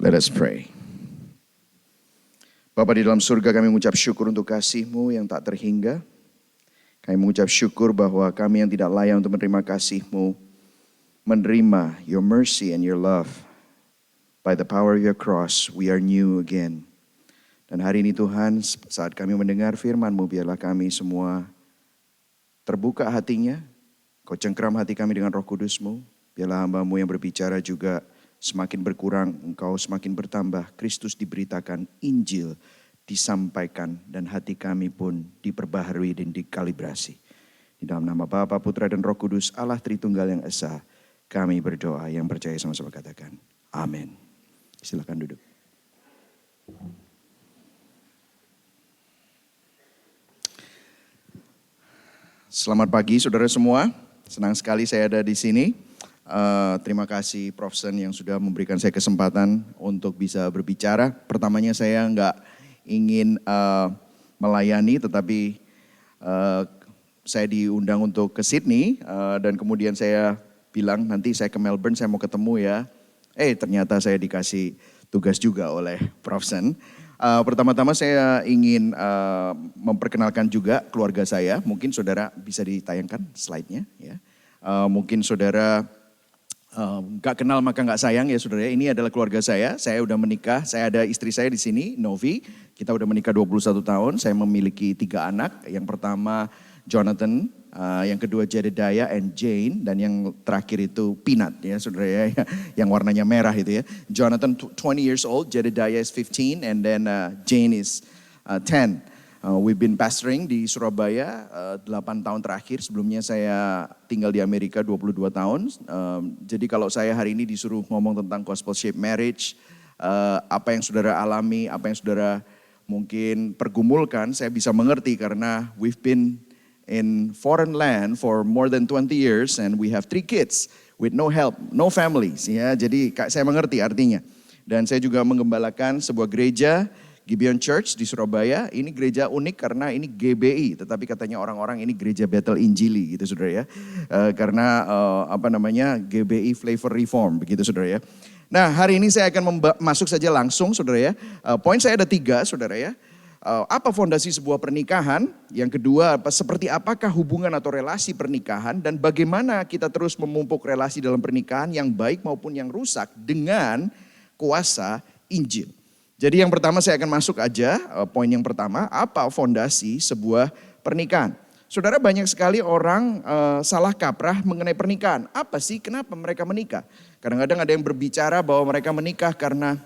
Let us pray. Bapa di dalam surga, kami mengucap syukur untuk kasih-Mu yang tak terhingga. Kami mengucap syukur bahwa kami yang tidak layak untuk menerima kasih-Mu, menerima your mercy and your love. By the power of your cross, we are new again. Dan hari ini Tuhan, saat kami mendengar firman-Mu, biarlah kami semua terbuka hatinya. Kau cengkeram hati kami dengan Roh Kudus-Mu. Biarlah hamba-Mu yang berbicara juga semakin berkurang, Engkau semakin bertambah. Kristus diberitakan, Injil disampaikan, dan hati kami pun diperbaharui dan dikalibrasi. Di dalam nama Bapa, Putra, dan Roh Kudus, Allah Tritunggal yang Esa, kami berdoa. Yang percaya sama-sama katakan, amin. Silakan duduk. Selamat pagi saudara semua, senang sekali saya ada di sini. Terima kasih Prof. Sen yang sudah memberikan saya kesempatan untuk bisa berbicara. Pertamanya saya nggak ingin melayani, tetapi saya diundang untuk ke Sydney dan kemudian saya bilang nanti saya ke Melbourne, saya mau ketemu ya. Ternyata saya dikasih tugas juga oleh Prof. Sen. Pertama-tama saya ingin memperkenalkan juga keluarga saya. Mungkin saudara bisa ditayangkan slide-nya ya. Mungkin saudara gak kenal maka gak sayang ya saudara. Ini adalah keluarga saya udah menikah, saya ada istri saya di sini, Novi. Kita udah menikah 21 tahun, saya memiliki 3 anak. Yang pertama Jonathan, yang kedua Jedediah and Jane, dan yang terakhir itu Peanut ya saudara ya, yang warnanya merah itu ya. Jonathan 20 years old, Jedediah is 15, and then Jane is 10. We've been pastoring di Surabaya 8 tahun terakhir. Sebelumnya saya tinggal di Amerika 22 tahun. Jadi kalau saya hari ini disuruh ngomong tentang gospel shaped marriage, apa yang saudara alami, apa yang saudara mungkin pergumulkan, saya bisa mengerti karena we've been in foreign land for more than 20 years and we have 3 kids with no help, no families ya. Jadi saya mengerti artinya. Dan saya juga menggembalakan sebuah gereja Gibeon Church di Surabaya. Ini gereja unik karena ini GBI, tetapi katanya orang-orang ini gereja Bethel Injili gitu saudara ya. Karena GBI Flavor Reform begitu saudara ya. Nah hari ini saya akan masuk saja langsung saudara ya. Poin saya ada 3 saudara ya. Apa fondasi sebuah pernikahan? Yang kedua, seperti apakah hubungan atau relasi pernikahan? Dan bagaimana kita terus memupuk relasi dalam pernikahan yang baik maupun yang rusak dengan kuasa Injil. Jadi yang pertama saya akan masuk aja, poin yang pertama, apa fondasi sebuah pernikahan. Saudara, banyak sekali orang salah kaprah mengenai pernikahan. Apa sih, kenapa mereka menikah? Kadang-kadang ada yang berbicara bahwa mereka menikah karena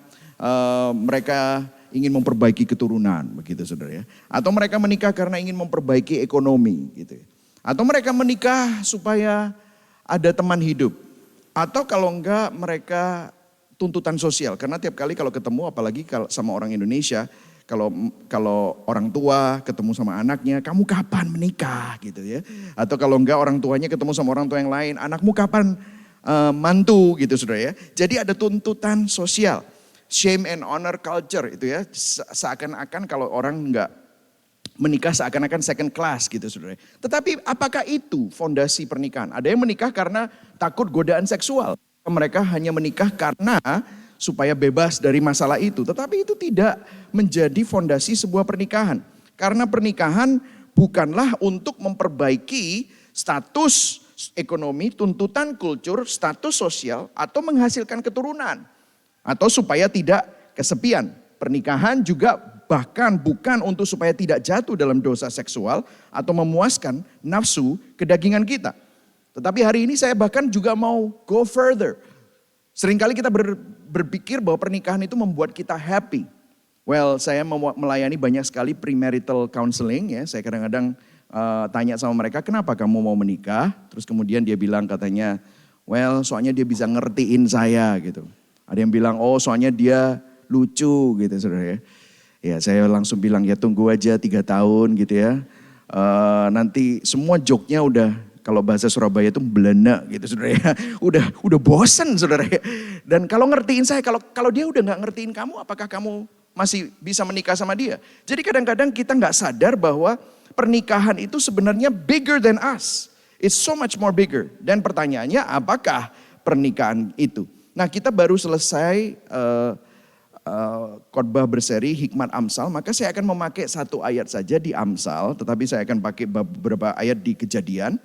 mereka ingin memperbaiki keturunan, begitu saudara ya. Atau mereka menikah karena ingin memperbaiki ekonomi gitu ya. Atau mereka menikah supaya ada teman hidup. Atau kalau enggak mereka tuntutan sosial, karena tiap kali kalau ketemu, apalagi kalau sama orang Indonesia, kalau orang tua ketemu sama anaknya, kamu kapan menikah gitu ya. Atau kalau enggak orang tuanya ketemu sama orang tua yang lain, anakmu kapan mantu gitu saudara ya. Jadi ada tuntutan sosial, shame and honor culture itu ya. Seakan-akan kalau orang enggak menikah seakan-akan second class gitu saudara. Tetapi apakah itu fondasi pernikahan? Ada yang menikah karena takut godaan seksual. Mereka hanya menikah karena supaya bebas dari masalah itu. Tetapi itu tidak menjadi fondasi sebuah pernikahan. Karena pernikahan bukanlah untuk memperbaiki status ekonomi, tuntutan kultur, status sosial, atau menghasilkan keturunan. Atau supaya tidak kesepian. Pernikahan juga bahkan bukan untuk supaya tidak jatuh dalam dosa seksual atau memuaskan nafsu kedagingan kita. Tetapi hari ini saya bahkan juga mau go further. Seringkali kita berpikir bahwa pernikahan itu membuat kita happy. Well, saya melayani banyak sekali premarital counseling ya. Saya kadang-kadang tanya sama mereka, kenapa kamu mau menikah? Terus kemudian dia bilang katanya, well soalnya dia bisa ngertiin saya gitu. Ada yang bilang, oh soalnya dia lucu gitu saudara ya. Ya saya langsung bilang, ya tunggu aja 3 tahun gitu ya. Nanti semua joke-nya udah, kalau bahasa Surabaya itu belena gitu saudara ya. Udah bosen saudara ya. Dan kalau ngertiin saya, kalau dia udah gak ngertiin kamu, apakah kamu masih bisa menikah sama dia? Jadi kadang-kadang kita gak sadar bahwa pernikahan itu sebenarnya bigger than us. It's so much more bigger. Dan pertanyaannya apakah pernikahan itu? Nah kita baru selesai khotbah berseri Hikmat Amsal, maka saya akan memakai satu ayat saja di Amsal, tetapi saya akan pakai beberapa ayat di Kejadian.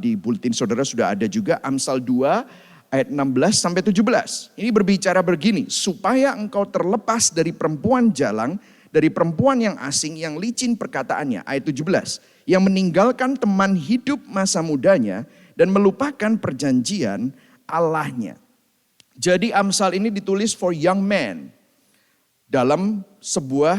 Di bulletin saudara sudah ada juga Amsal 2 ayat 16 sampai 17. Ini berbicara begini, supaya engkau terlepas dari perempuan jalang, dari perempuan yang asing yang licin perkataannya, ayat 17, yang meninggalkan teman hidup masa mudanya dan melupakan perjanjian Allahnya. Jadi Amsal ini ditulis for young men dalam sebuah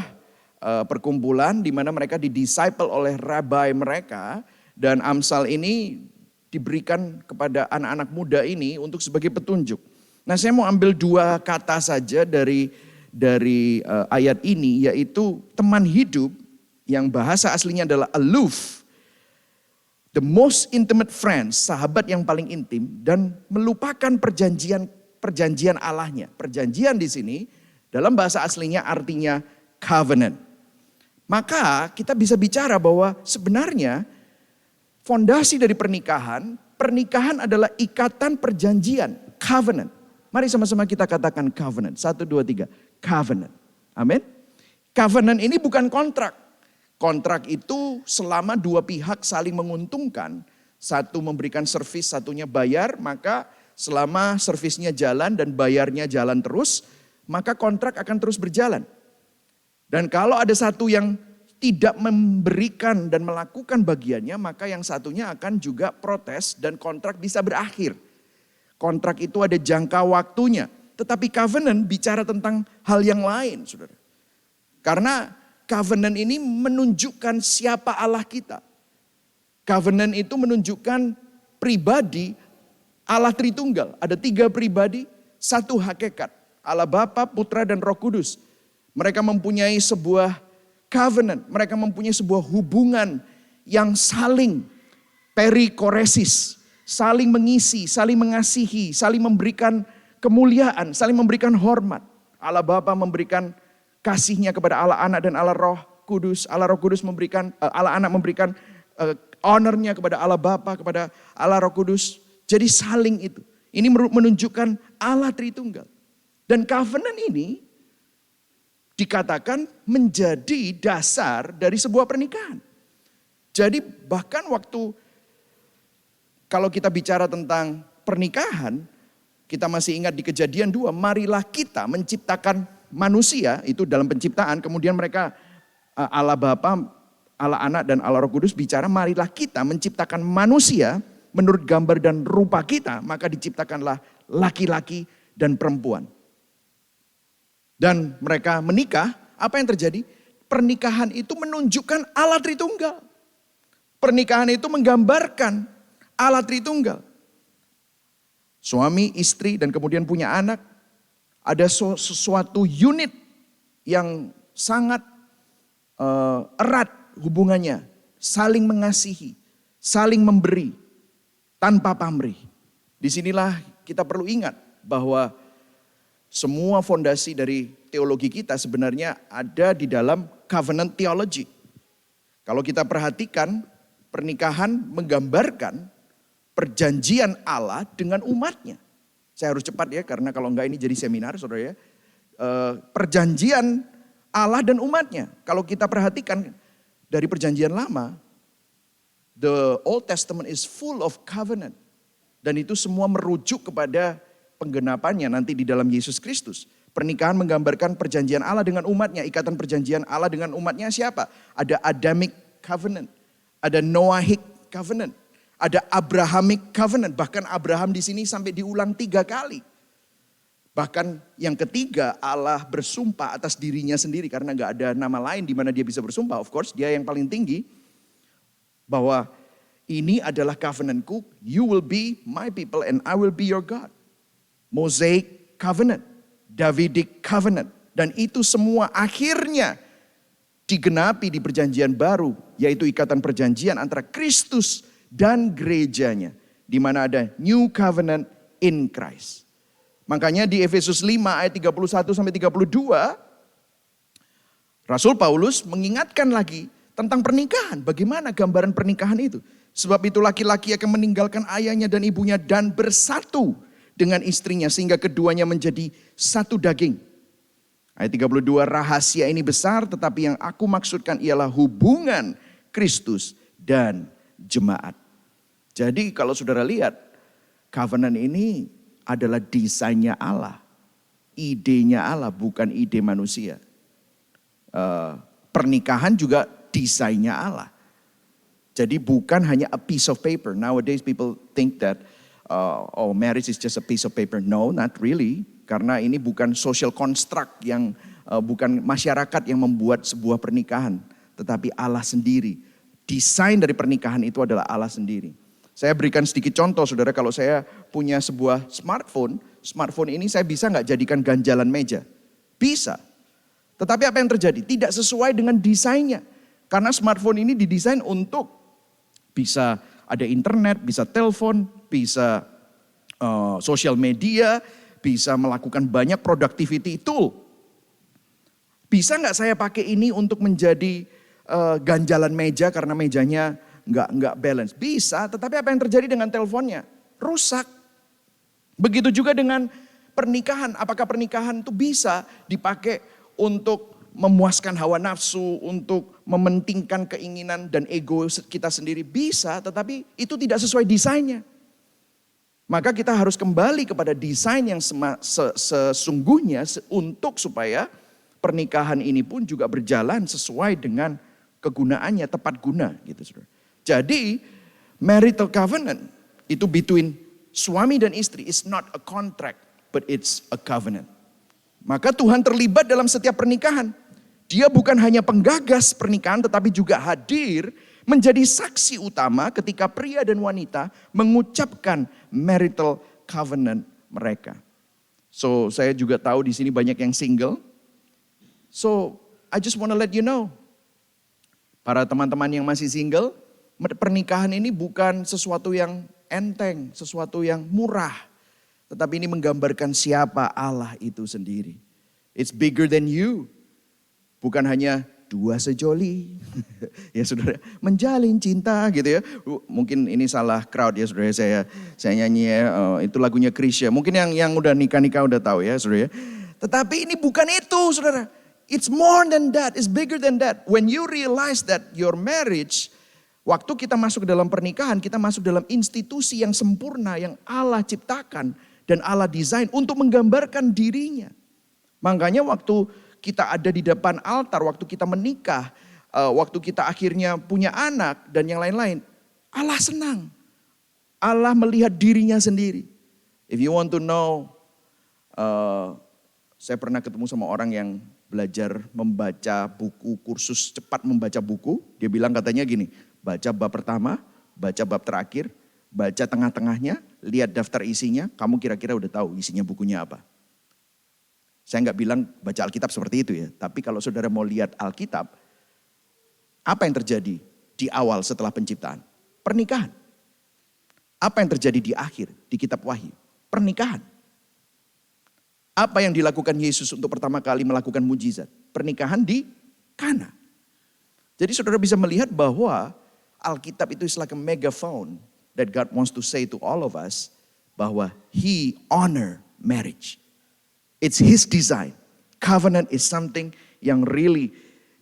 perkumpulan di mana mereka didisciple oleh rabai mereka, dan Amsal ini diberikan kepada anak-anak muda ini untuk sebagai petunjuk. Nah, saya mau ambil dua kata saja dari ayat ini, yaitu teman hidup yang bahasa aslinya adalah aloof. The most intimate friends, sahabat yang paling intim, dan melupakan perjanjian Allahnya. Perjanjian di sini dalam bahasa aslinya artinya covenant. Maka kita bisa bicara bahwa sebenarnya fondasi dari pernikahan adalah ikatan perjanjian, covenant. Mari sama-sama kita katakan covenant. 1, 2, 3, covenant. Amin. Covenant ini bukan kontrak. Kontrak itu selama dua pihak saling menguntungkan, satu memberikan servis, satunya bayar, maka selama servisnya jalan dan bayarnya jalan terus, maka kontrak akan terus berjalan. Dan kalau ada satu yang tidak memberikan dan melakukan bagiannya, maka yang satunya akan juga protes dan kontrak bisa berakhir. Kontrak itu ada jangka waktunya, tetapi covenant bicara tentang hal yang lain, saudara. Karena covenant ini menunjukkan siapa Allah kita. Covenant itu menunjukkan pribadi Allah Tritunggal. Ada 3 pribadi, satu hakikat. Allah Bapa, Putra, dan Roh Kudus. Mereka mempunyai sebuah covenant. Mereka mempunyai sebuah hubungan yang saling perikoresis. Saling mengisi, saling mengasihi, saling memberikan kemuliaan, saling memberikan hormat. Allah Bapa memberikan kasihnya kepada Allah Anak dan Allah Roh Kudus. Allah Roh Kudus memberikan, Allah Anak memberikan honornya kepada Allah Bapa, kepada Allah Roh Kudus. Jadi saling itu. Ini menunjukkan Allah Tritunggal. Dan covenant ini dikatakan menjadi dasar dari sebuah pernikahan. Jadi bahkan waktu kalau kita bicara tentang pernikahan, kita masih ingat di Kejadian 2, marilah kita menciptakan manusia, itu dalam penciptaan, kemudian mereka Allah Bapa, Allah Anak dan Allah Roh Kudus bicara, marilah kita menciptakan manusia menurut gambar dan rupa kita, maka diciptakanlah laki-laki dan perempuan. Dan mereka menikah, apa yang terjadi? Pernikahan itu menunjukkan Allah Tritunggal. Pernikahan itu menggambarkan Allah Tritunggal. Suami, istri, dan kemudian punya anak. Ada sesuatu unit yang sangat erat hubungannya. Saling mengasihi, saling memberi, tanpa pamrih. Disinilah kita perlu ingat bahwa semua fondasi dari teologi kita sebenarnya ada di dalam covenant theology. Kalau kita perhatikan, pernikahan menggambarkan perjanjian Allah dengan umatnya. Saya harus cepat ya, karena kalau enggak ini jadi seminar, saudara ya. Perjanjian Allah dan umatnya. Kalau kita perhatikan dari perjanjian lama, the Old Testament is full of covenant. Dan itu semua merujuk kepada penggenapannya nanti di dalam Yesus Kristus. Pernikahan menggambarkan perjanjian Allah dengan umatnya. Ikatan perjanjian Allah dengan umatnya siapa? Ada Adamic covenant. Ada Noahic covenant. Ada Abrahamic covenant. Bahkan Abraham di sini sampai diulang 3 kali. Bahkan yang ketiga Allah bersumpah atas dirinya sendiri. Karena gak ada nama lain di mana dia bisa bersumpah. Of course dia yang paling tinggi. Bahwa ini adalah covenantku. You will be my people and I will be your God. Mosaic covenant, Davidic covenant. Dan itu semua akhirnya digenapi di perjanjian baru. Yaitu ikatan perjanjian antara Kristus dan gerejanya. Di mana ada new covenant in Christ. Makanya di Efesus 5 ayat 31 sampai 32. Rasul Paulus mengingatkan lagi tentang pernikahan. Bagaimana gambaran pernikahan itu. Sebab itu laki-laki akan meninggalkan ayahnya dan ibunya dan bersatu dengan istrinya sehingga keduanya menjadi satu daging. Ayat 32, rahasia ini besar tetapi yang aku maksudkan ialah hubungan Kristus dan jemaat. Jadi kalau saudara lihat, covenant ini adalah desainnya Allah. Idenya Allah, bukan ide manusia. Pernikahan juga desainnya Allah. Jadi bukan hanya a piece of paper. Nowadays people think that marriage is just a piece of paper. No, not really. Karena ini bukan social construct yang bukan masyarakat yang membuat sebuah pernikahan, tetapi Allah sendiri. Desain dari pernikahan itu adalah Allah sendiri. Saya berikan sedikit contoh, saudara. Kalau saya punya sebuah smartphone ini saya bisa nggak jadikan ganjalan meja? Bisa. Tetapi apa yang terjadi? Tidak sesuai dengan desainnya. Karena smartphone ini didesain untuk bisa ada internet, bisa telepon, bisa sosial media, bisa melakukan banyak productivity tool. Bisa nggak saya pakai ini untuk menjadi ganjalan meja karena mejanya nggak balance? Bisa, tetapi apa yang terjadi dengan teleponnya? Rusak. Begitu juga dengan pernikahan. Apakah pernikahan itu bisa dipakai untuk memuaskan hawa nafsu, untuk mementingkan keinginan dan ego kita sendiri? Bisa, tetapi itu tidak sesuai desainnya. Maka kita harus kembali kepada desain yang sesungguhnya untuk supaya pernikahan ini pun juga berjalan sesuai dengan kegunaannya, tepat guna gitu saudara. Jadi marital covenant itu between suami dan istri is not a contract but it's a covenant. Maka Tuhan terlibat dalam setiap pernikahan. Dia bukan hanya penggagas pernikahan tetapi juga hadir menjadi saksi utama ketika pria dan wanita mengucapkan marital covenant mereka. So saya juga tahu di sini banyak yang single. So I just want to let you know. Para teman-teman yang masih single, pernikahan ini bukan sesuatu yang enteng, sesuatu yang murah. Tetapi ini menggambarkan siapa Allah itu sendiri. It's bigger than you. Bukan hanya dua sejoli, ya saudara, menjalin cinta gitu ya. Mungkin ini salah crowd ya saudara, saya nyanyi ya, itu lagunya Krisya. Mungkin yang udah nikah-nikah udah tahu ya saudara ya. Tetapi ini bukan itu saudara. It's more than that, it's bigger than that. When you realize that your marriage, waktu kita masuk ke dalam pernikahan, kita masuk dalam institusi yang sempurna yang Allah ciptakan dan Allah desain untuk menggambarkan dirinya. Makanya waktu kita ada di depan altar, waktu kita menikah, waktu kita akhirnya punya anak dan yang lain-lain, Allah senang. Allah melihat dirinya sendiri. If you want to know, saya pernah ketemu sama orang yang belajar membaca buku, kursus cepat membaca buku. Dia bilang katanya gini, baca bab pertama, baca bab terakhir, baca tengah-tengahnya, lihat daftar isinya, kamu kira-kira udah tahu isinya bukunya apa. Saya nggak bilang baca Alkitab seperti itu ya. Tapi kalau saudara mau lihat Alkitab, apa yang terjadi di awal setelah penciptaan? Pernikahan. Apa yang terjadi di akhir di kitab Wahyu? Pernikahan. Apa yang dilakukan Yesus untuk pertama kali melakukan mujizat? Pernikahan di Kana. Jadi saudara bisa melihat bahwa Alkitab itu is like a megaphone that God wants to say to all of us bahwa He honor marriage. It's His design. Covenant is something yang really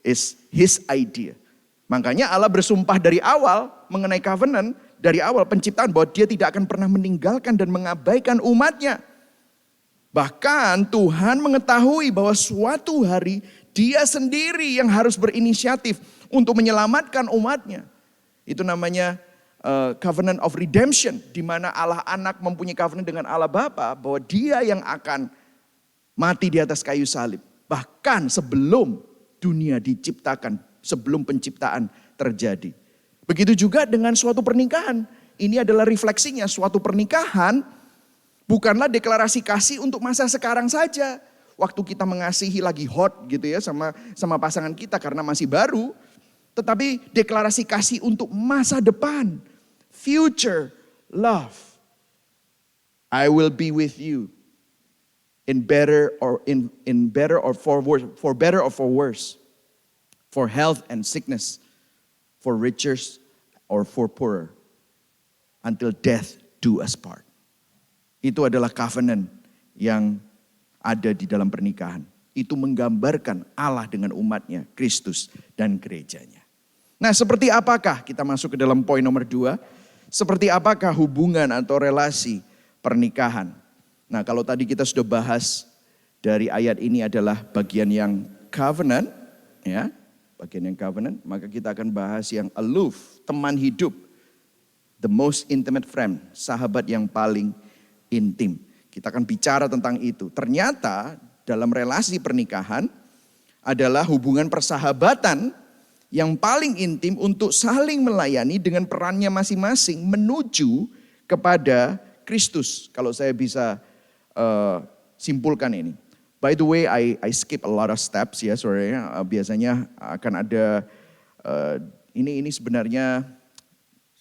is His idea. Makanya Allah bersumpah dari awal mengenai covenant, dari awal penciptaan bahwa Dia tidak akan pernah meninggalkan dan mengabaikan umatnya. Bahkan Tuhan mengetahui bahwa suatu hari Dia sendiri yang harus berinisiatif untuk menyelamatkan umatnya. Itu namanya covenant of redemption, di mana Allah Anak mempunyai covenant dengan Allah Bapa bahwa Dia yang akan mati di atas kayu salib. Bahkan sebelum dunia diciptakan, sebelum penciptaan terjadi. Begitu juga dengan suatu pernikahan. Ini adalah refleksinya, suatu pernikahan bukanlah deklarasi kasih untuk masa sekarang saja. Waktu kita mengasihi lagi hot gitu ya sama pasangan kita karena masih baru. Tetapi deklarasi kasih untuk masa depan. Future love. I will be with you. In better or for worse, for better or for worse, for health and sickness, for riches or for poorer, until death do us part. Itu adalah covenant yang ada di dalam pernikahan. itu menggambarkan Allah dengan umatnya, Kristus dan gerejanya. Nah, seperti apakah kita masuk ke dalam poin nomor 2? Seperti apakah hubungan atau relasi pernikahan? Nah, kalau tadi kita sudah bahas dari ayat ini adalah bagian yang covenant, ya, bagian yang covenant, maka kita akan bahas yang aloof, teman hidup, the most intimate friend, sahabat yang paling intim. Kita akan bicara tentang itu. Ternyata dalam relasi pernikahan adalah hubungan persahabatan yang paling intim untuk saling melayani dengan perannya masing-masing menuju kepada Kristus. Kalau saya bisa simpulkan ini. By the way, I skip a lot of steps ya, saudara. Biasanya akan ada, ini sebenarnya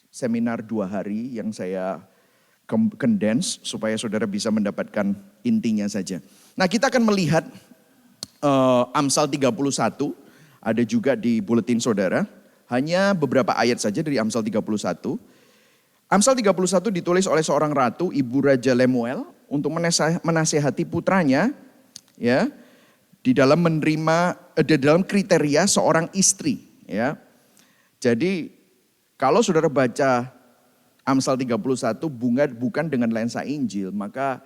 seminar 2 hari yang saya condense supaya saudara bisa mendapatkan intinya saja. Nah, kita akan melihat Amsal 31, ada juga di buletin saudara. Hanya beberapa ayat saja dari Amsal 31. Amsal 31 ditulis oleh seorang ratu, Ibu Raja Lemuel, untuk menasehati putranya, ya, di dalam di dalam kriteria seorang istri, ya. Jadi kalau saudara baca Amsal 31 bukan dengan lensa Injil, maka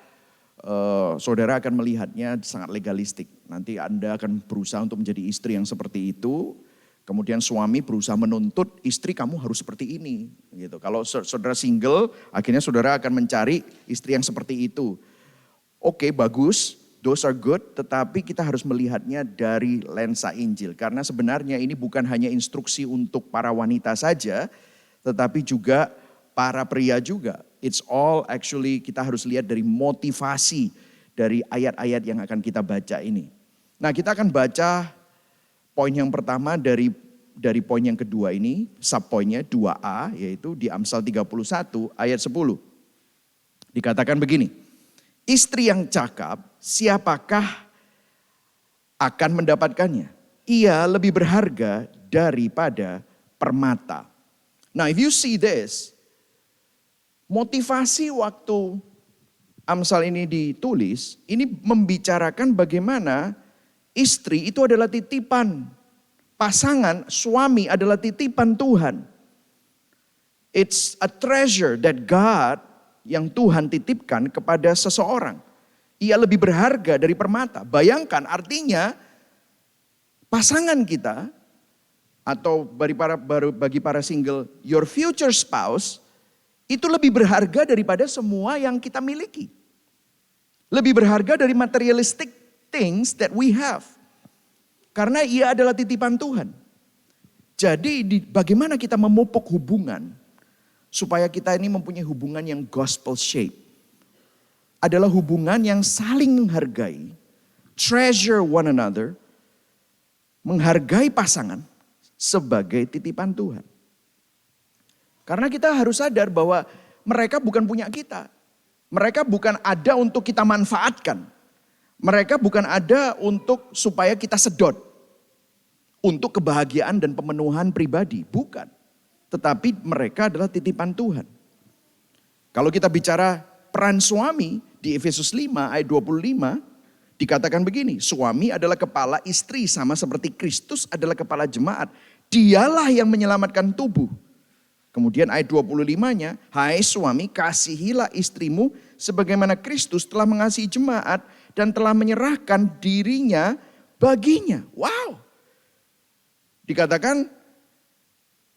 saudara akan melihatnya sangat legalistik. Nanti Anda akan berusaha untuk menjadi istri yang seperti itu. Kemudian suami berusaha menuntut istri kamu harus seperti ini. Gitu. Kalau saudara single, akhirnya saudara akan mencari istri yang seperti itu. Oke, bagus, those are good. Tetapi kita harus melihatnya dari lensa Injil. Karena sebenarnya ini bukan hanya instruksi untuk para wanita saja, tetapi juga para pria juga. It's all actually kita harus lihat dari motivasi dari ayat-ayat yang akan kita baca ini. Nah, kita akan baca poin yang pertama dari poin yang kedua ini, subpoinnya 2A, yaitu di Amsal 31 ayat 10. Dikatakan begini, istri yang cakap siapakah akan mendapatkannya? Ia lebih berharga daripada permata. Now if you see this, motivasi waktu Amsal ini ditulis, ini membicarakan bagaimana istri itu adalah titipan. Pasangan, suami adalah titipan Tuhan. It's a treasure that God, yang Tuhan titipkan kepada seseorang. Ia lebih berharga dari permata. Bayangkan artinya pasangan kita, atau bagi para single, your future spouse, itu lebih berharga daripada semua yang kita miliki. Lebih berharga dari materialistic things that we have. Karena ia adalah titipan Tuhan. Jadi bagaimana kita memupuk hubungan supaya kita ini mempunyai hubungan yang gospel shape. Adalah hubungan yang saling menghargai, treasure one another, menghargai pasangan sebagai titipan Tuhan. Karena kita harus sadar bahwa mereka bukan punya kita. Mereka bukan ada untuk kita manfaatkan. Mereka bukan ada untuk supaya kita sedot. Untuk kebahagiaan dan pemenuhan pribadi. Bukan. Tetapi mereka adalah titipan Tuhan. Kalau kita bicara peran suami di Efesus 5 ayat 25. Dikatakan begini. Suami adalah kepala istri sama seperti Kristus adalah kepala jemaat. Dialah yang menyelamatkan tubuh. Kemudian ayat 25-nya, hai suami kasihilah istrimu sebagaimana Kristus telah mengasihi jemaat dan telah menyerahkan dirinya baginya. Wow. Dikatakan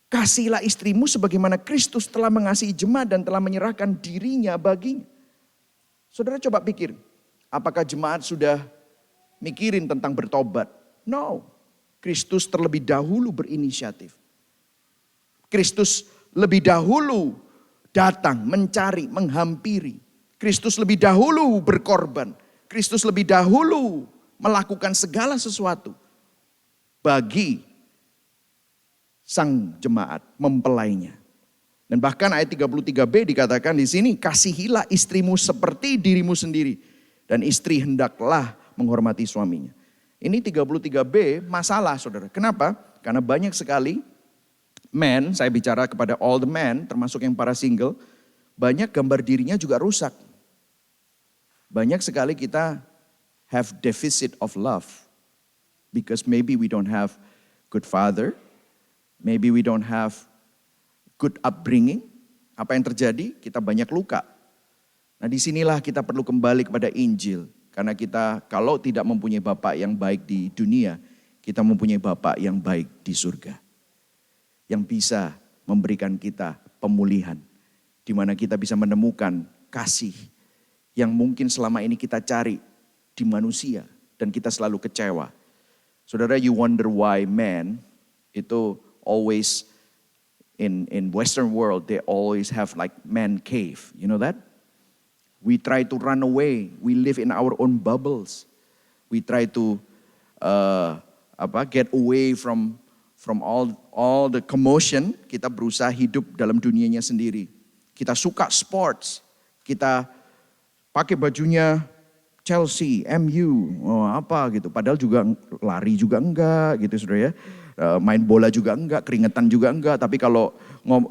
kasihilah istrimu sebagaimana Kristus telah mengasihi jemaat dan telah menyerahkan dirinya baginya. Saudara coba pikir, apakah jemaat sudah mikirin tentang bertobat? No. Kristus terlebih dahulu berinisiatif. Kristus lebih dahulu datang, mencari, menghampiri. Kristus lebih dahulu berkorban. Kristus lebih dahulu melakukan segala sesuatu bagi sang jemaat, mempelainya. Dan bahkan ayat 33b dikatakan di sini, kasihilah istrimu seperti dirimu sendiri. Dan istri hendaklah menghormati suaminya. Ini 33b masalah saudara. Kenapa? Karena banyak sekali men, saya bicara kepada all the men, termasuk yang para single, banyak gambar dirinya juga rusak. Banyak sekali kita have deficit of love. Because maybe we don't have good father, maybe we don't have good upbringing. Apa yang terjadi? Kita banyak luka. Nah disinilah kita perlu kembali kepada Injil. Karena kita kalau tidak mempunyai Bapa yang baik di dunia, kita mempunyai Bapa yang baik di surga. Yang bisa memberikan kita pemulihan. Di mana kita bisa menemukan kasih yang mungkin selama ini kita cari di manusia. Dan kita selalu kecewa. Saudara, you wonder why men itu always in Western world they always have like man cave. You know that? We try to run away. We live in our own bubbles. We try to get away from all the commotion. Kita berusaha hidup dalam dunianya sendiri. Kita suka sports. Kita pakai bajunya Chelsea, MU, apa gitu. Padahal juga lari juga enggak gitu saudara ya. Main bola juga enggak, keringetan juga enggak. Tapi kalau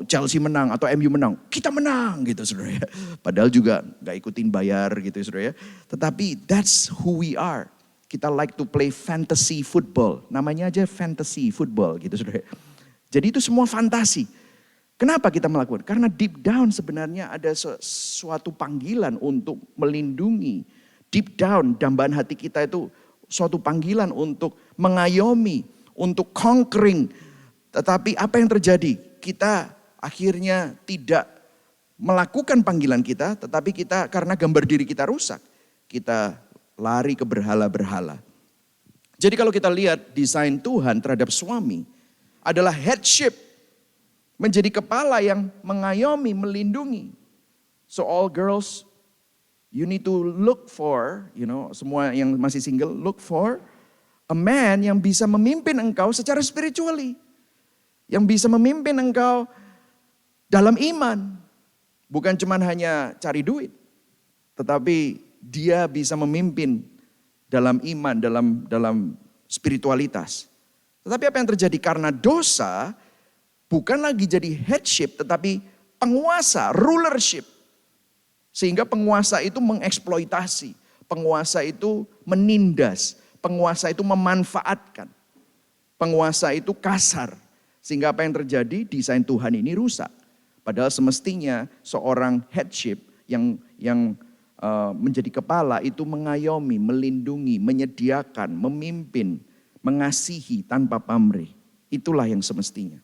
Chelsea menang atau MU menang, kita menang gitu saudara ya. Padahal juga enggak ikutin bayar gitu saudara ya. Tetapi that's who we are. Kita like to play fantasy football. Namanya aja fantasy football gitu saudara ya. Jadi itu semua fantasi. Kenapa kita melakukan? Karena deep down sebenarnya ada suatu panggilan untuk melindungi. Deep down, dambaan hati kita itu suatu panggilan untuk mengayomi, untuk conquering. Tetapi apa yang terjadi? Kita akhirnya tidak melakukan panggilan kita, tetapi kita karena gambar diri kita rusak, kita lari ke berhala-berhala. Jadi kalau kita lihat desain Tuhan terhadap suami adalah headship, menjadi kepala yang mengayomi, melindungi. So all girls, you need to look for, semua yang masih single, look for a man yang bisa memimpin engkau secara spiritually. Yang bisa memimpin engkau dalam iman. Bukan cuma hanya cari duit. Tetapi dia bisa memimpin dalam iman, dalam spiritualitas. Tetapi apa yang terjadi karena dosa, bukan lagi jadi headship, tetapi penguasa, rulership. Sehingga penguasa itu mengeksploitasi, penguasa itu menindas, penguasa itu memanfaatkan, penguasa itu kasar. Sehingga apa yang terjadi? Desain Tuhan ini rusak. Padahal semestinya seorang headship yang menjadi kepala itu mengayomi, melindungi, menyediakan, memimpin, mengasihi tanpa pamrih. Itulah yang semestinya.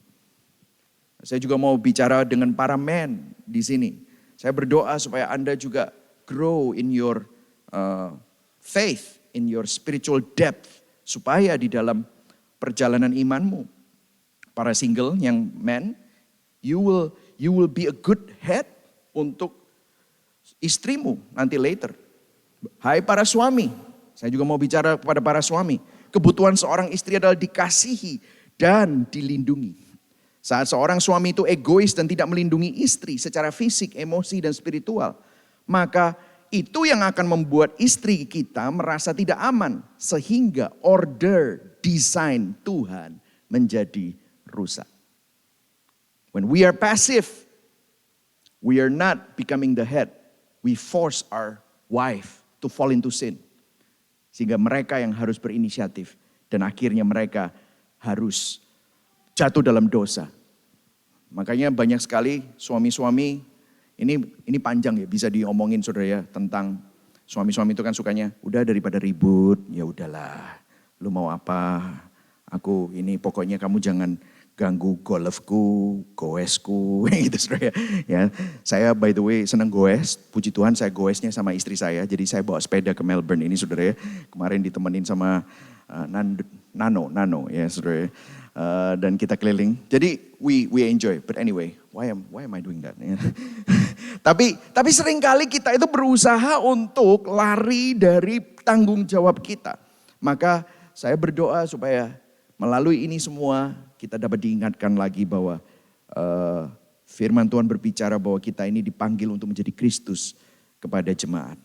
Saya juga mau bicara dengan para men di sini. Saya berdoa supaya Anda juga grow in your faith, in your spiritual depth. Supaya di dalam perjalanan imanmu, para single yang men, you will be a good head untuk istrimu nanti later. Hai para suami, saya juga mau bicara kepada para suami. Kebutuhan seorang istri adalah dikasihi dan dilindungi. Saat seorang suami itu egois dan tidak melindungi istri secara fisik, emosi, dan spiritual, maka itu yang akan membuat istri kita merasa tidak aman. Sehingga order, desain Tuhan menjadi rusak. When we are passive, we are not becoming the head. We force our wife to fall into sin. Sehingga mereka yang harus berinisiatif. Dan akhirnya mereka harus jatuh dalam dosa. Makanya banyak sekali suami-suami, ini panjang ya, bisa diomongin saudara ya, tentang suami-suami itu kan sukanya, udah daripada ribut, ya udahlah, lu mau apa, aku ini pokoknya kamu jangan ganggu golfku, goesku, gitu saudara ya. Saya by the way senang goes, puji Tuhan saya goesnya sama istri saya, jadi saya bawa sepeda ke Melbourne ini saudara ya, kemarin ditemenin sama Nano ya saudara ya. Dan kita keliling. Jadi we enjoy. But anyway, why am I doing that? Tapi seringkali kita itu berusaha untuk lari dari tanggung jawab kita. Maka saya berdoa supaya melalui ini semua kita dapat diingatkan lagi bahwa firman Tuhan berbicara bahwa kita ini dipanggil untuk menjadi Kristus kepada jemaat.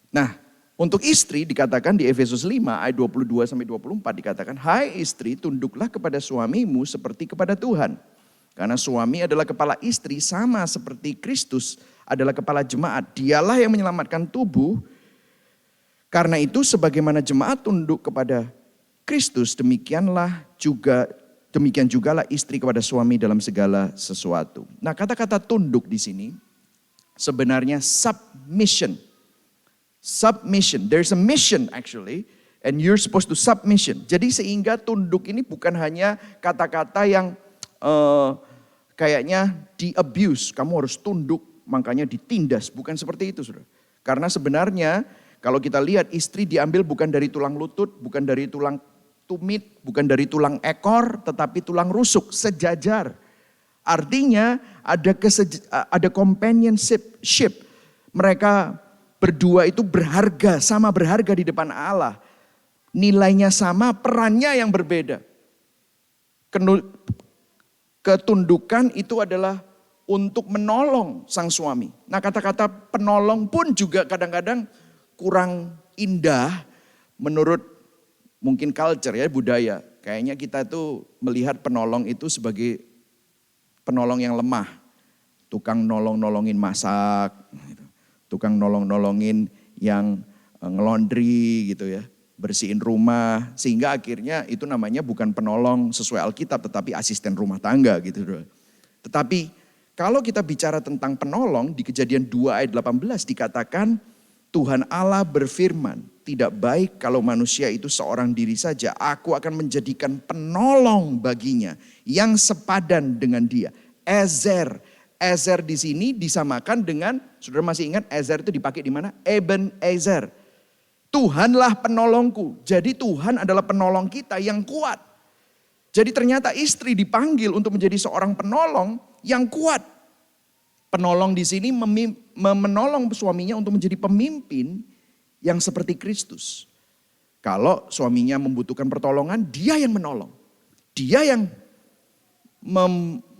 Nah, untuk istri dikatakan di Efesus 5 ayat 22 sampai 24 dikatakan, hai istri tunduklah kepada suamimu seperti kepada Tuhan. Karena suami adalah kepala istri sama seperti Kristus adalah kepala jemaat. Dialah yang menyelamatkan tubuh Karena itu sebagaimana jemaat tunduk kepada Kristus, demikian jugalah istri kepada suami dalam segala sesuatu. Nah, kata-kata tunduk di sini sebenarnya submission. Submission. There's a mission actually and you're supposed to submission. Jadi sehingga tunduk ini bukan hanya kata-kata yang kayaknya di-abuse. Kamu harus tunduk, makanya ditindas. Bukan seperti itu, saudara. Karena sebenarnya kalau kita lihat istri diambil bukan dari tulang lutut, bukan dari tulang tumit, bukan dari tulang ekor, tetapi tulang rusuk, sejajar. Artinya ada companionship. Mereka berdua itu berharga, sama berharga di depan Allah. Nilainya sama, perannya yang berbeda. Ketundukan itu adalah untuk menolong sang suami. Nah, kata-kata penolong pun juga kadang-kadang kurang indah menurut mungkin culture ya, budaya. Kayaknya kita tuh melihat penolong itu sebagai penolong yang lemah. Tukang nolongin masak, tukang nolongin yang ngelondri gitu ya, bersihin rumah. Sehingga akhirnya itu namanya bukan penolong sesuai Alkitab, tetapi asisten rumah tangga gitu. Tetapi kalau kita bicara tentang penolong, di Kejadian 2 ayat 18 dikatakan, Tuhan Allah berfirman, tidak baik kalau manusia itu seorang diri saja. Aku akan menjadikan penolong baginya yang sepadan dengan dia. Ezer. Ezer di sini disamakan dengan, saudara masih ingat Ezer itu dipakai di mana? Ebenezer. Tuhanlah penolongku. Jadi Tuhan adalah penolong kita yang kuat. Jadi ternyata istri dipanggil untuk menjadi seorang penolong yang kuat. Penolong di sini menolong suaminya untuk menjadi pemimpin yang seperti Kristus. Kalau suaminya membutuhkan pertolongan, dia yang menolong. Dia yang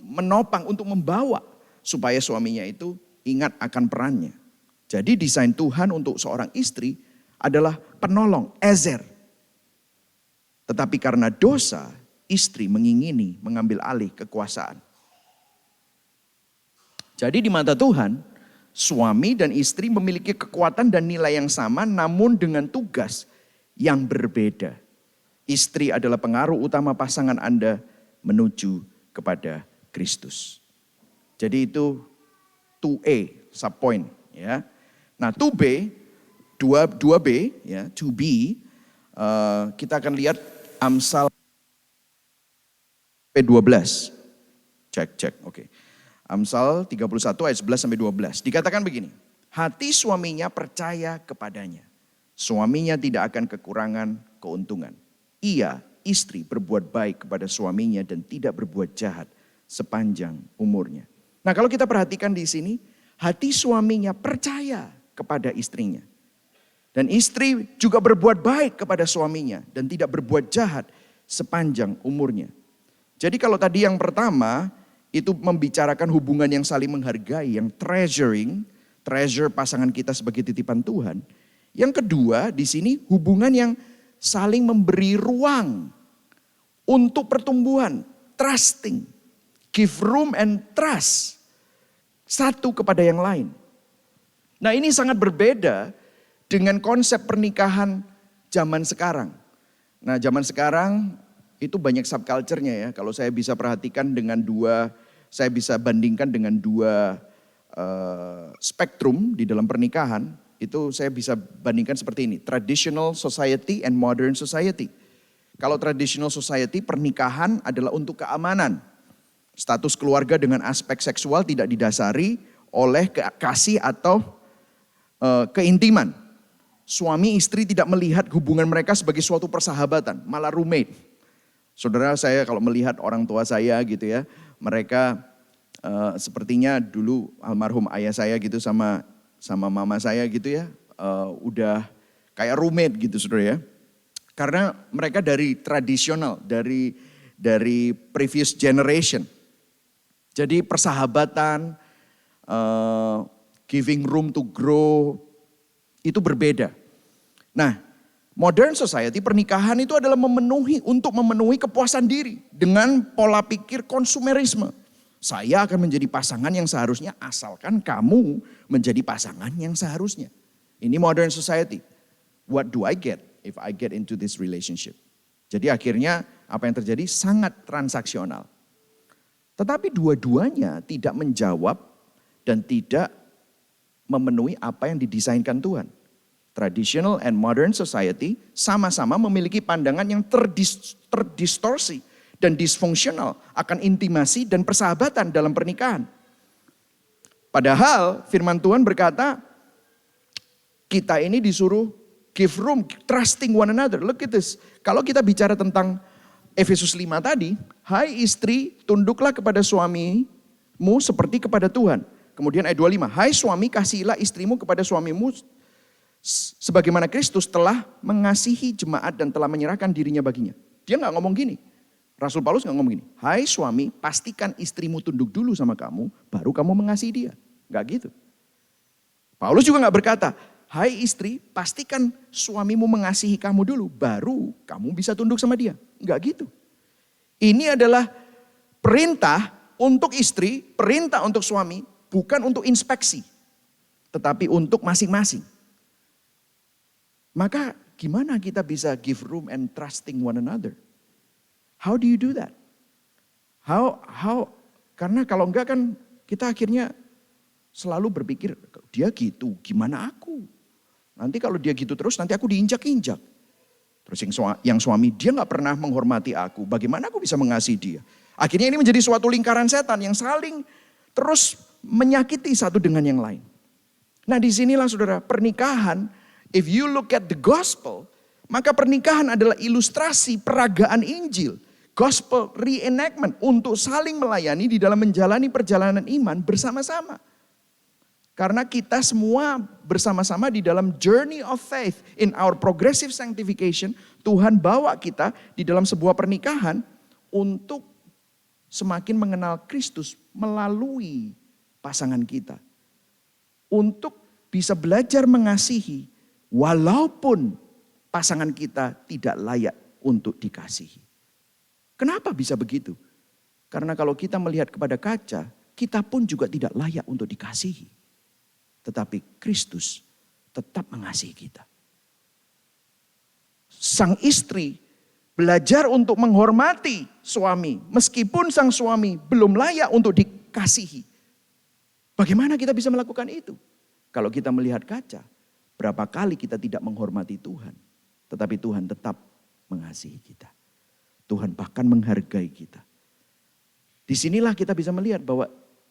menopang untuk membawa supaya suaminya itu ingat akan perannya. Jadi desain Tuhan untuk seorang istri adalah penolong, ezer. Tetapi karena dosa, istri mengingini mengambil alih kekuasaan. Jadi di mata Tuhan, suami dan istri memiliki kekuatan dan nilai yang sama namun dengan tugas yang berbeda. Istri adalah pengaruh utama pasangan Anda menuju kepada Kristus. Jadi itu 2A, subpoint ya. Nah 2B, 2B ya, 2B, kita akan lihat Amsal 12. Cek, oke. Amsal 31 ayat 11 sampai 12. Dikatakan begini, hati suaminya percaya kepadanya. Suaminya tidak akan kekurangan keuntungan. Ia, istri, berbuat baik kepada suaminya dan tidak berbuat jahat sepanjang umurnya. Nah, kalau kita perhatikan di sini, hati suaminya percaya kepada istrinya. Dan istri juga berbuat baik kepada suaminya dan tidak berbuat jahat sepanjang umurnya. Jadi kalau tadi yang pertama itu membicarakan hubungan yang saling menghargai, yang treasure pasangan kita sebagai titipan Tuhan. Yang kedua di sini hubungan yang saling memberi ruang untuk pertumbuhan, trusting, give room and trust satu kepada yang lain. Nah ini sangat berbeda dengan konsep pernikahan zaman sekarang. Nah zaman sekarang itu banyak subculture-nya ya. Kalau saya bisa perhatikan saya bisa bandingkan dengan dua spektrum di dalam pernikahan. Itu saya bisa bandingkan seperti ini. Traditional society and modern society. Kalau traditional society pernikahan adalah untuk keamanan. Status keluarga dengan aspek seksual tidak didasari oleh kasih atau keintiman. Suami istri tidak melihat hubungan mereka sebagai suatu persahabatan, malah roommate. Saudara saya kalau melihat orang tua saya gitu ya, mereka sepertinya dulu almarhum ayah saya gitu sama mama saya gitu ya, udah kayak roommate gitu saudara ya. Karena mereka dari tradisional, dari previous generation. Jadi persahabatan, giving room to grow, itu berbeda. Nah, modern society pernikahan itu adalah untuk memenuhi kepuasan diri dengan pola pikir konsumerisme. Saya akan menjadi pasangan yang seharusnya asalkan kamu menjadi pasangan yang seharusnya. Ini modern society. what do I get if I get into this relationship? Jadi akhirnya apa yang terjadi sangat transaksional. Tetapi dua-duanya tidak menjawab dan tidak memenuhi apa yang didesainkan Tuhan. Traditional and modern society sama-sama memiliki pandangan yang terdistorsi dan disfungsional akan intimasi dan persahabatan dalam pernikahan. Padahal firman Tuhan berkata, kita ini disuruh give room, trusting one another. Look at this. Kalau kita bicara tentang Efesus 5 tadi, hai istri, tunduklah kepada suamimu seperti kepada Tuhan. Kemudian ayat 25, hai suami, kasihilah istrimu kepada suamimu sebagaimana Kristus telah mengasihi jemaat dan telah menyerahkan dirinya baginya. Dia nggak ngomong gini. Rasul Paulus nggak ngomong gini. Hai suami, pastikan istrimu tunduk dulu sama kamu, baru kamu mengasihi dia. Nggak gitu. Paulus juga nggak berkata, hai istri, pastikan suamimu mengasihi kamu dulu, baru kamu bisa tunduk sama dia. Enggak gitu. Ini adalah perintah untuk istri, perintah untuk suami, bukan untuk inspeksi. Tetapi untuk masing-masing. Maka gimana kita bisa give room and trusting one another? How do you do that? Karena kalau enggak kan kita akhirnya selalu berpikir, dia gitu, gimana aku? Nanti kalau dia gitu terus, nanti aku diinjak-injak. Terus yang suami, dia gak pernah menghormati aku. Bagaimana aku bisa mengasihi dia? Akhirnya ini menjadi suatu lingkaran setan yang saling terus menyakiti satu dengan yang lain. Nah disinilah saudara, pernikahan, if you look at the gospel, maka pernikahan adalah ilustrasi peragaan Injil. Gospel reenactment untuk saling melayani di dalam menjalani perjalanan iman bersama-sama. Karena kita semua bersama-sama di dalam journey of faith in our progressive sanctification, Tuhan bawa kita di dalam sebuah pernikahan untuk semakin mengenal Kristus melalui pasangan kita. Untuk bisa belajar mengasihi walaupun pasangan kita tidak layak untuk dikasihi. Kenapa bisa begitu? Karena kalau kita melihat kepada kaca, kita pun juga tidak layak untuk dikasihi. Tetapi Kristus tetap mengasihi kita. Sang istri belajar untuk menghormati suami. Meskipun sang suami belum layak untuk dikasihi. Bagaimana kita bisa melakukan itu? Kalau kita melihat kaca, berapa kali kita tidak menghormati Tuhan. Tetapi Tuhan tetap mengasihi kita. Tuhan bahkan menghargai kita. Disinilah kita bisa melihat bahwa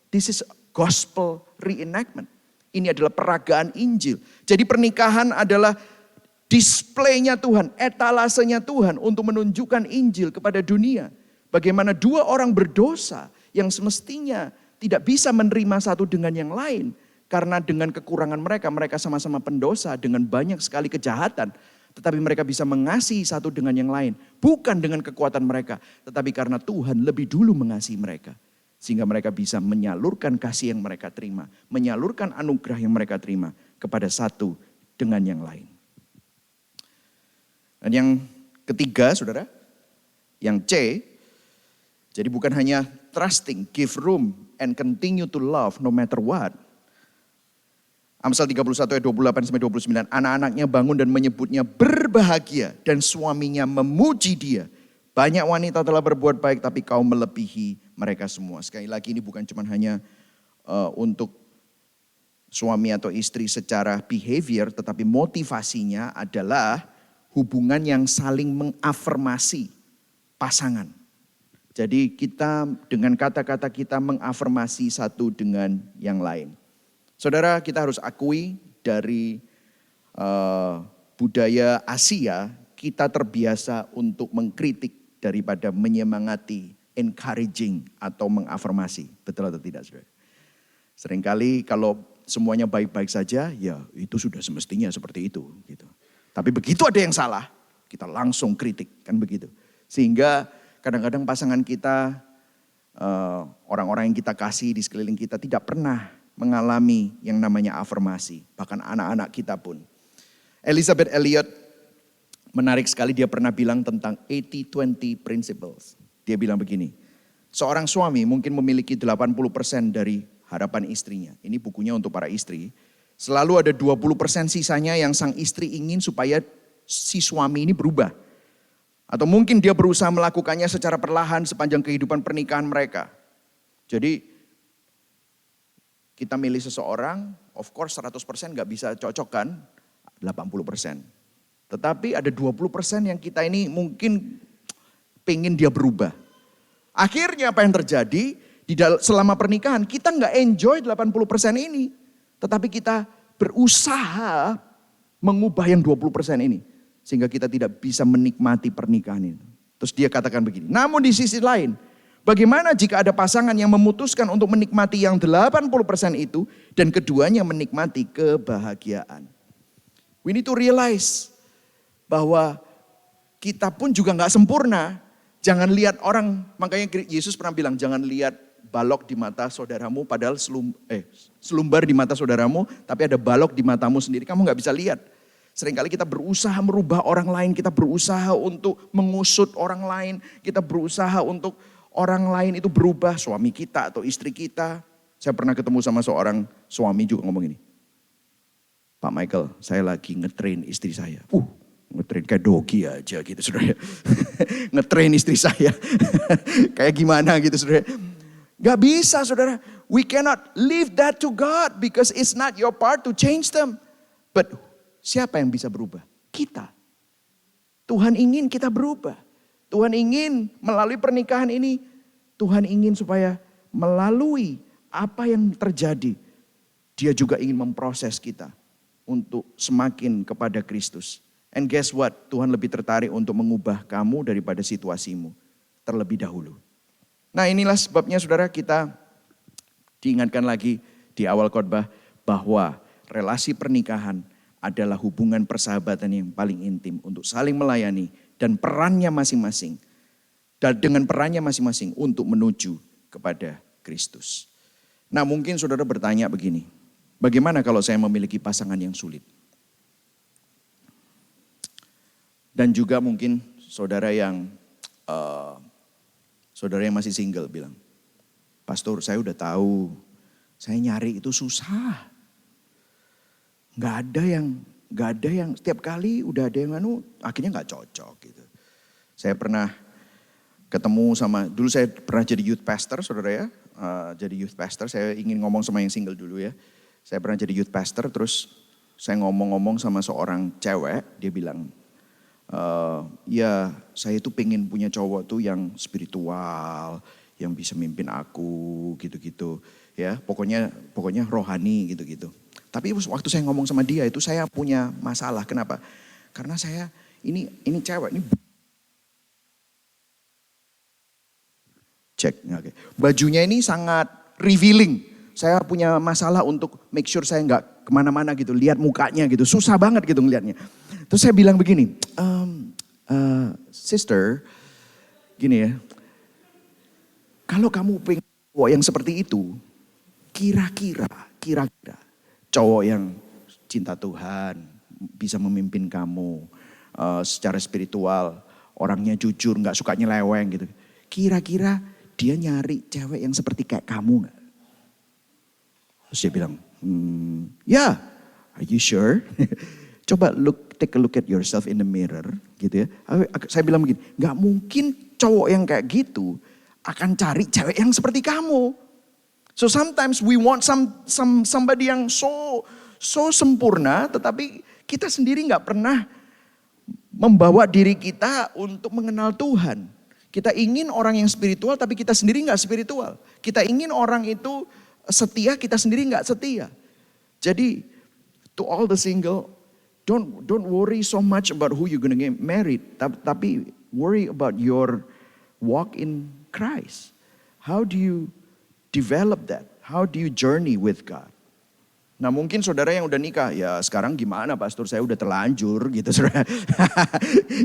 this is gospel reenactment. Ini adalah peragaan Injil. Jadi pernikahan adalah displaynya Tuhan, etalasenya Tuhan untuk menunjukkan Injil kepada dunia. Bagaimana dua orang berdosa yang semestinya tidak bisa menerima satu dengan yang lain. Karena dengan kekurangan mereka, mereka sama-sama pendosa dengan banyak sekali kejahatan. Tetapi mereka bisa mengasihi satu dengan yang lain. Bukan dengan kekuatan mereka, tetapi karena Tuhan lebih dulu mengasihi mereka. Sehingga mereka bisa menyalurkan kasih yang mereka terima. Menyalurkan anugerah yang mereka terima kepada satu dengan yang lain. Dan yang ketiga saudara, yang C. Jadi bukan hanya trusting, give room and continue to love no matter what. Amsal 31 ayat 28-29. Anak-anaknya bangun dan menyebutnya berbahagia dan suaminya memuji dia. Banyak wanita telah berbuat baik tapi kau melebihi mereka semua. Sekali lagi ini bukan cuma hanya untuk suami atau istri secara behavior, tetapi motivasinya adalah hubungan yang saling mengafirmasi pasangan. Jadi kita dengan kata-kata kita mengafirmasi satu dengan yang lain. Saudara, kita harus akui dari budaya Asia, kita terbiasa untuk mengkritik daripada menyemangati, encouraging atau mengafirmasi. Betul atau tidak, saudara? Seringkali kalau semuanya baik-baik saja, ya itu sudah semestinya seperti itu. Gitu. Tapi begitu ada yang salah, kita langsung kritik, kan begitu. Sehingga kadang-kadang pasangan kita, orang-orang yang kita kasih di sekeliling kita tidak pernah mengalami yang namanya afirmasi. Bahkan anak-anak kita pun. Elizabeth Elliot menarik sekali, dia pernah bilang tentang 80-20 principles. Dia bilang begini, seorang suami mungkin memiliki 80% dari harapan istrinya. Ini bukunya untuk para istri. Selalu ada 20% sisanya yang sang istri ingin supaya si suami ini berubah. Atau mungkin dia berusaha melakukannya secara perlahan sepanjang kehidupan pernikahan mereka. Jadi kita milih seseorang, of course 100% gak bisa cocok kan, 80%. Tetapi ada 20% yang kita ini mungkin pengen dia berubah. Akhirnya apa yang terjadi, selama pernikahan kita gak enjoy 80% ini. Tetapi kita berusaha mengubah yang 20% ini. Sehingga kita tidak bisa menikmati pernikahan itu. Terus dia katakan begini, namun di sisi lain, bagaimana jika ada pasangan yang memutuskan untuk menikmati yang 80% itu dan keduanya menikmati kebahagiaan. We need to realize bahwa kita pun juga gak sempurna. Jangan lihat orang, makanya Yesus pernah bilang jangan lihat balok di mata saudaramu padahal selumbar di mata saudaramu tapi ada balok di matamu sendiri, kamu gak bisa lihat. Seringkali kita berusaha merubah orang lain, kita berusaha untuk mengusut orang lain, kita berusaha untuk orang lain itu berubah, suami kita atau istri kita. Saya pernah ketemu sama seorang suami juga ngomong ini, Pak Michael, saya lagi ngetrain istri saya. Ngetrain kayak dogi aja gitu saudara. Ngetrain istri saya. Kayak gimana gitu saudara. Gak bisa saudara. We cannot leave that to God because it's not your part to change them. But siapa yang bisa berubah? Kita. Tuhan ingin kita berubah. Tuhan ingin melalui pernikahan ini, Tuhan ingin supaya melalui apa yang terjadi, Dia juga ingin memproses kita untuk semakin kepada Kristus. And guess what? Tuhan lebih tertarik untuk mengubah kamu daripada situasimu terlebih dahulu. Nah inilah sebabnya saudara kita diingatkan lagi di awal khotbah bahwa relasi pernikahan adalah hubungan persahabatan yang paling intim untuk saling melayani dan perannya masing-masing. Dan dengan perannya masing-masing untuk menuju kepada Kristus. Nah mungkin saudara bertanya begini, bagaimana kalau saya memiliki pasangan yang sulit? Dan juga mungkin saudara yang masih single bilang, Pastor saya udah tahu, saya nyari itu susah. Gak ada yang setiap kali udah ada yang akhirnya gak cocok gitu. Saya pernah ketemu dulu saya pernah jadi youth pastor saudara ya. Jadi youth pastor, saya ingin ngomong sama yang single dulu ya. Saya pernah jadi youth pastor, terus saya ngomong-ngomong sama seorang cewek, dia bilang, ya saya tuh pengen punya cowok tuh yang spiritual, yang bisa mimpin aku gitu-gitu ya, pokoknya rohani gitu-gitu. Tapi waktu saya ngomong sama dia itu saya punya masalah. Kenapa? Karena saya ini cewek ini cek, okay. Bajunya ini sangat revealing. Saya punya masalah untuk make sure saya nggak kemana-mana gitu, lihat mukanya gitu, susah banget gitu ngelihatnya. Terus saya bilang begini, sister, gini ya, kalau kamu pengen cowok yang seperti itu, kira-kira cowok yang cinta Tuhan, bisa memimpin kamu secara spiritual, orangnya jujur, nggak suka nyeleweng gitu. Kira-kira dia nyari cewek yang seperti kayak kamu nggak? Terus dia bilang, yeah, are you sure? Coba take a look at yourself in the mirror, gitu ya. Saya bilang begini, nggak mungkin cowok yang kayak gitu akan cari cewek yang seperti kamu. So sometimes we want somebody yang so sempurna, tetapi kita sendiri nggak pernah membawa diri kita untuk mengenal Tuhan. Kita ingin orang yang spiritual, tapi kita sendiri nggak spiritual. Kita ingin orang itu setia, kita sendiri nggak setia. Jadi to all the single, don't worry so much about who you're gonna get married, tapi worry about your walk in Christ. How do you develop that? How do you journey with God? Nah mungkin saudara yang udah nikah, ya sekarang gimana pastor, saya udah terlanjur gitu saudara.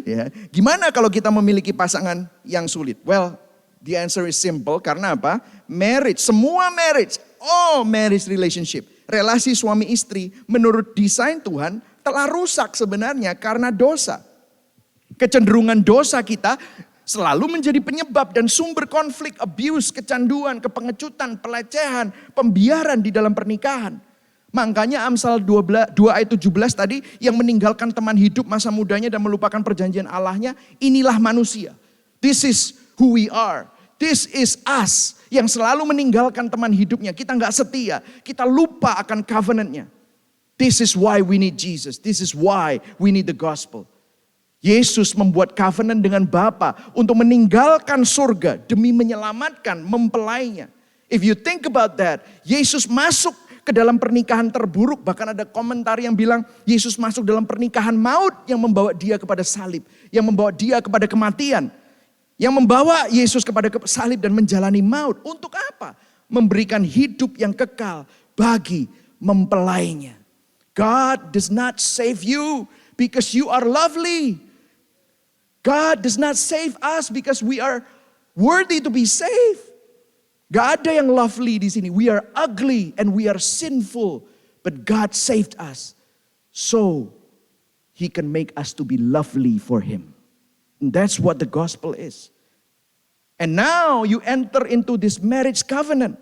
Ya, gimana kalau kita memiliki pasangan yang sulit? Well, the answer is simple, karena apa? Marriage, semua marriage, all marriage relationship, relasi suami istri menurut desain Tuhan telah rusak sebenarnya karena dosa. Kecenderungan dosa kita selalu menjadi penyebab dan sumber konflik, abuse, kecanduan, kepengecutan, pelecehan, pembiaran di dalam pernikahan. Makanya Amsal 2 ayat 17 tadi yang meninggalkan teman hidup masa mudanya dan melupakan perjanjian Allahnya, inilah manusia. This is who we are. This is us yang selalu meninggalkan teman hidupnya. Kita nggak setia, kita lupa akan covenantnya. This is why we need Jesus. This is why we need the gospel. Yesus membuat covenant dengan Bapa untuk meninggalkan surga demi menyelamatkan mempelainya. If you think about that, Yesus masuk ke dalam pernikahan terburuk. Bahkan ada komentar yang bilang Yesus masuk dalam pernikahan maut yang membawa dia kepada salib. Yang membawa dia kepada kematian. Yang membawa Yesus kepada salib dan menjalani maut. Untuk apa? Memberikan hidup yang kekal bagi mempelainya. God does not save you because you are lovely. God does not save us because we are worthy to be saved. Gak ada yang lovely di sini. We are ugly and we are sinful. But God saved us. So He can make us to be lovely for Him. And that's what the gospel is. And now you enter into this marriage covenant.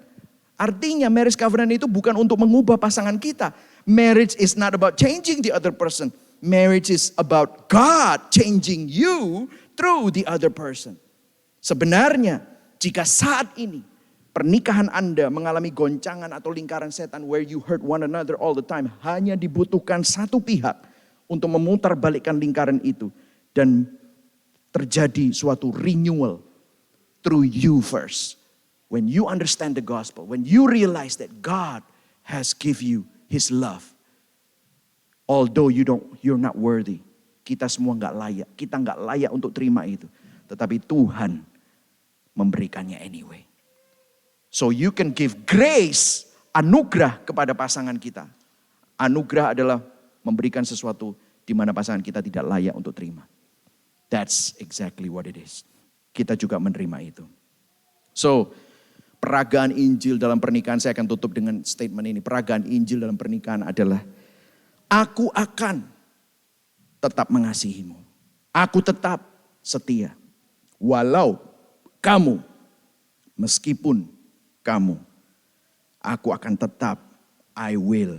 Artinya marriage covenant itu bukan untuk mengubah pasangan kita. Marriage is not about changing the other person. Marriage is about God changing you through the other person. Sebenarnya jika saat ini pernikahan Anda mengalami goncangan atau lingkaran setan where you hurt one another all the time. Hanya dibutuhkan satu pihak untuk memutarbalikkan lingkaran itu. Dan terjadi suatu renewal through you first. When you understand the gospel. When you realize that God has give you His love. Although you're not worthy. Kita semua gak layak. Kita gak layak untuk terima itu. Tetapi Tuhan memberikannya anyway. So you can give grace, anugerah kepada pasangan kita. Anugerah adalah memberikan sesuatu di mana pasangan kita tidak layak untuk terima. That's exactly what it is. Kita juga menerima itu. So, peragaan Injil dalam pernikahan, saya akan tutup dengan statement ini. Peragaan Injil dalam pernikahan adalah, aku akan tetap mengasihimu. Aku tetap setia. Walau kamu, meskipun kamu, aku akan tetap, I will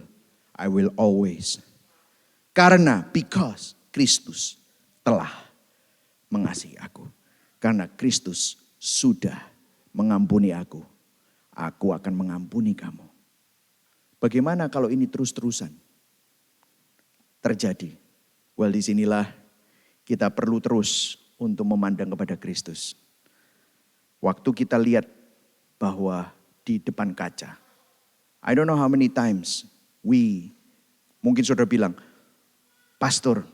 always. Karena, because Kristus telah mengasihi aku. Karena Kristus sudah mengampuni aku akan mengampuni kamu. Bagaimana kalau ini terus-terusan terjadi? Well, disinilah kita perlu terus untuk memandang kepada Kristus. Waktu kita lihat bahwa di depan kaca, I don't know how many times mungkin saudara bilang, pastor,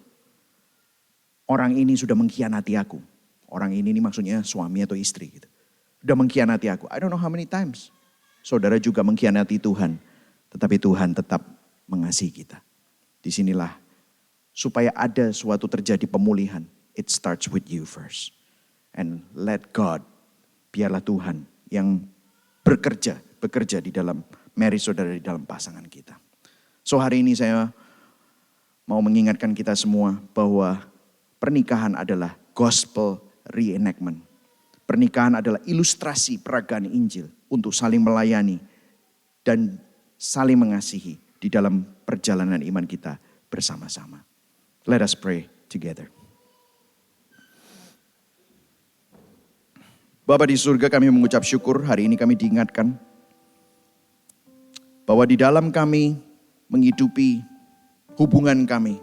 orang ini sudah mengkhianati aku. Orang ini maksudnya suami atau istri gitu. Sudah mengkhianati aku. I don't know how many times. Saudara juga mengkhianati Tuhan. Tetapi Tuhan tetap mengasihi kita. Disinilah supaya ada suatu terjadi pemulihan. It starts with you first. And let God, biarlah Tuhan yang bekerja di dalam marriage saudara, di dalam pasangan kita. So hari ini saya mau mengingatkan kita semua bahwa pernikahan adalah gospel reenactment. Pernikahan adalah ilustrasi peragaan Injil untuk saling melayani dan saling mengasihi di dalam perjalanan iman kita bersama-sama. Let us pray together. Bapa di surga, kami mengucap syukur hari ini kami diingatkan bahwa di dalam kami menghidupi hubungan kami,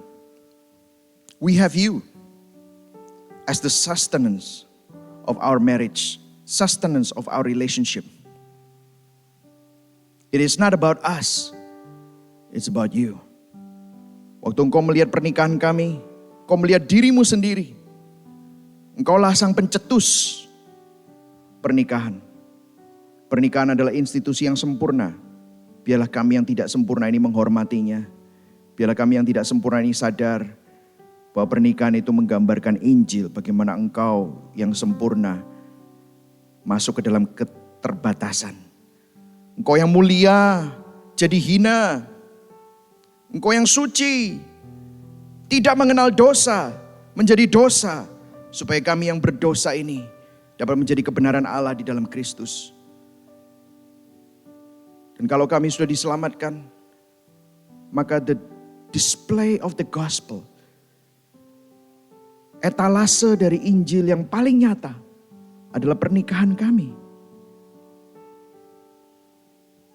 we have you as the sustenance of our marriage, sustenance of our relationship. It is not about us, it's about you. Waktu engkau melihat pernikahan kami, engkau melihat dirimu sendiri. Engkaulah sang pencetus pernikahan. Pernikahan adalah institusi yang sempurna. Biarlah kami yang tidak sempurna ini menghormatinya. Biarlah kami yang tidak sempurna ini sadar bahwa pernikahan itu menggambarkan Injil. Bagaimana engkau yang sempurna masuk ke dalam keterbatasan. Engkau yang mulia jadi hina. Engkau yang suci tidak mengenal dosa menjadi dosa. Supaya kami yang berdosa ini dapat menjadi kebenaran Allah di dalam Kristus. Dan kalau kami sudah diselamatkan, maka the display of the gospel, etalase dari Injil yang paling nyata adalah pernikahan kami.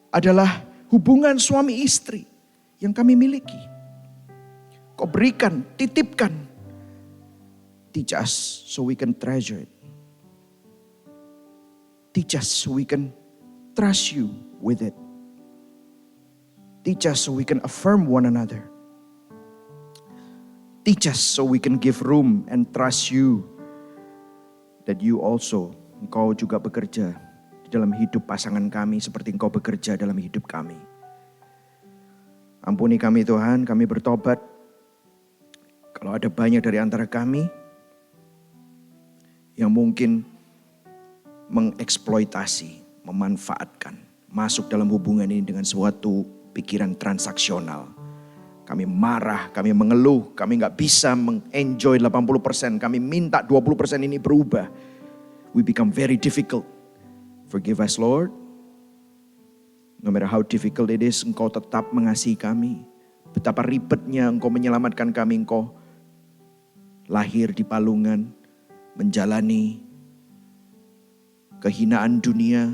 Adalah hubungan suami istri yang kami miliki. Kau berikan, titipkan. Teach us so we can treasure it. Teach us so we can trust you with it. Teach us so we can affirm one another. Teach us so we can give room and trust you. That you also, engkau juga bekerja di dalam hidup pasangan kami seperti engkau bekerja dalam hidup kami. Ampuni kami Tuhan, kami bertobat. Kalau ada banyak dari antara kami yang mungkin mengeksploitasi, memanfaatkan, masuk dalam hubungan ini dengan suatu pikiran transaksional. Kami marah, kami mengeluh, kami gak bisa mengenjoy 80%, kami minta 20% ini berubah. We become very difficult. Forgive us Lord. No matter how difficult it is, engkau tetap mengasihi kami. Betapa ribetnya engkau menyelamatkan kami, engkau lahir di palungan, menjalani kehinaan dunia,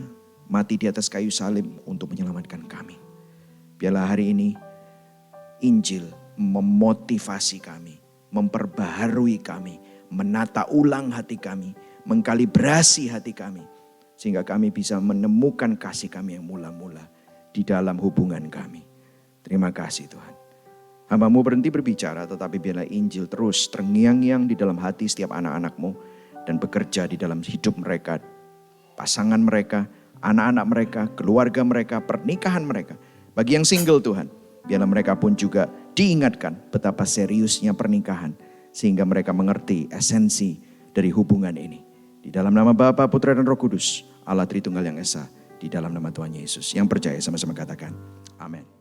mati di atas kayu salib untuk menyelamatkan kami. Biarlah hari ini Injil memotivasi kami, memperbaharui kami, menata ulang hati kami, mengkalibrasi hati kami. Sehingga kami bisa menemukan kasih kami yang mula-mula di dalam hubungan kami. Terima kasih Tuhan. Hamba-Mu berhenti berbicara, tetapi biarlah Injil terus terngiang-ngiang di dalam hati setiap anak-anak-Mu dan bekerja di dalam hidup mereka, pasangan mereka, anak-anak mereka, keluarga mereka, pernikahan mereka. Bagi yang single Tuhan, biarlah mereka pun juga diingatkan betapa seriusnya pernikahan sehingga mereka mengerti esensi dari hubungan ini. Di dalam nama Bapa, Putra dan Roh Kudus, Allah Tritunggal yang Esa, di dalam nama Tuhan Yesus. Yang percaya sama-sama katakan, amin.